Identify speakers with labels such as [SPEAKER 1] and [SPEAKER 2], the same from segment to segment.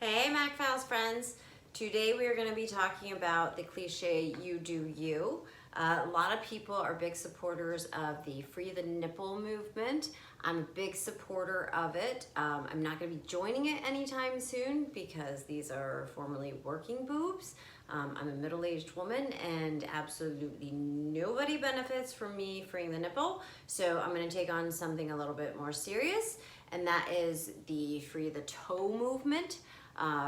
[SPEAKER 1] Hey Mac Files friends! Today we are going to be talking about the cliche "you do you." A lot of people are big supporters of the Free the Nipple movement. I'm a big supporter of it. I'm not going to be joining it anytime soon because these are formerly working boobs. I'm a middle-aged woman and absolutely nobody benefits from me freeing the nipple. So I'm going to take on something a little bit more serious, and that is the Free the Toe movement.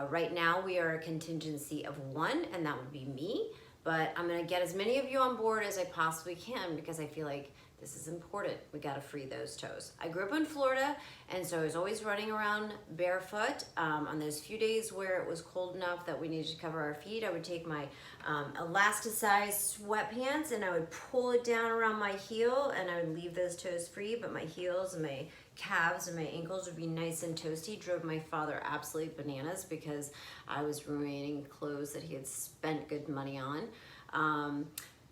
[SPEAKER 1] Right now we are a contingency of one, and that would be me, but I'm gonna get as many of you on board as I possibly can because I feel like this is important. We gotta free those toes. I grew up in Florida, and so I was always running around barefoot. On those few days where it was cold enough that we needed to cover our feet, I would take my elasticized sweatpants and I would pull it down around my heel and I would leave those toes free, but my heels and my calves and my ankles would be nice and toasty. Drove my father absolutely bananas because I was ruining clothes that he had spent good money on.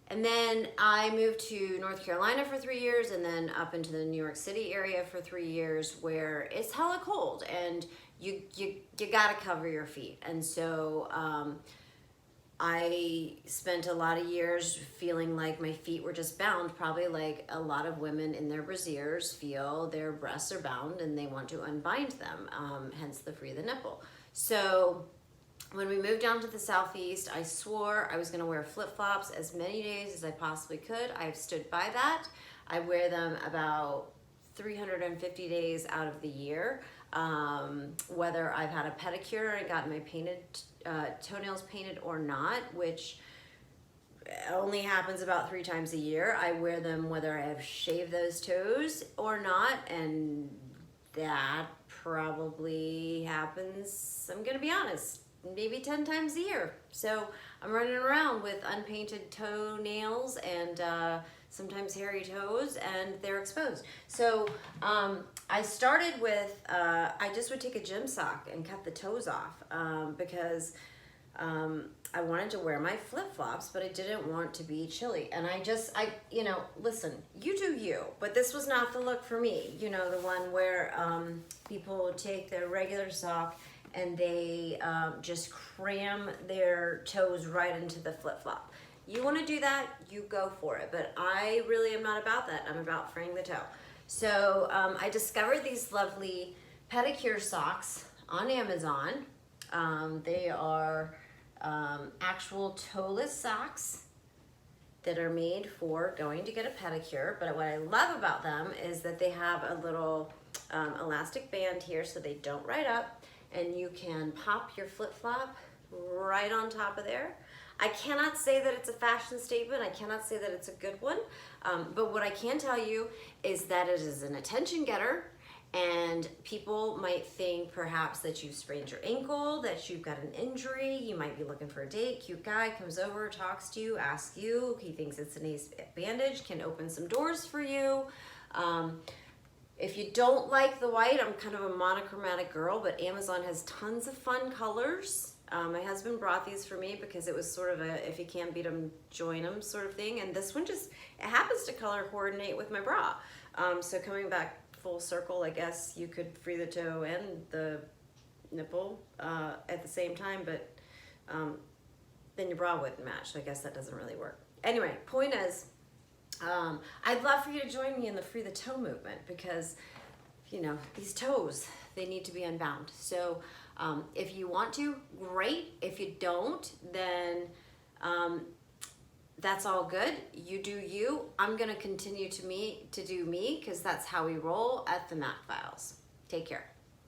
[SPEAKER 1] And then I moved to North Carolina for 3 years and then up into the New York City area for 3 years where it's hella cold and you gotta cover your feet. And so I spent a lot of years feeling like my feet were just bound, probably like a lot of women in their brasiers feel their breasts are bound and they want to unbind them, hence the Free the Nipple. So when we moved down to the Southeast, I swore I was gonna wear flip-flops as many days as I possibly could. I've stood by that. I wear them about 350 days out of the year. Whether I've had a pedicure and gotten my toenails painted or not, which only happens about 3 times a year. I wear them whether I have shaved those toes or not, and that probably happens, I'm gonna be honest, maybe 10 times a year. So I'm running around with unpainted toenails and sometimes hairy toes, and they're exposed. So I started with, I just would take a gym sock and cut the toes off because I wanted to wear my flip-flops, but I didn't want to be chilly. And listen, you do you, but this was not the look for me. You know, the one where people take their regular sock and they just cram their toes right into the flip-flop. You want to do that, you go for it, but I really am not about that. I'm about freeing the toe. So I discovered these lovely pedicure socks on Amazon. They are actual toeless socks that are made for going to get a pedicure, but what I love about them is that they have a little elastic band here so they don't ride up, and you can pop your flip-flop right on top of there. I cannot say that it's a fashion statement. I cannot say that it's a good one. But what I can tell you is that it is an attention getter, and people might think perhaps that you've sprained your ankle, that you've got an injury, you might be looking for a date. Cute guy comes over, talks to you, asks you, he thinks it's an ace bandage, can open some doors for you. If you don't like the white, I'm kind of a monochromatic girl, but Amazon has tons of fun colors. My husband brought these for me because it was sort of a if you can't beat them, join them sort of thing. And this one it happens to color coordinate with my bra. So coming back full circle, I guess you could free the toe and the nipple at the same time, but then your bra wouldn't match. So I guess that doesn't really work. Anyway, point is, I'd love for you to join me in the Free the Toe movement because, you know, these toes, they need to be unbound. So if you want to, great. If you don't, then that's all good. You do you. I'm gonna continue to do me because that's how we roll at the Mac Files. Take care.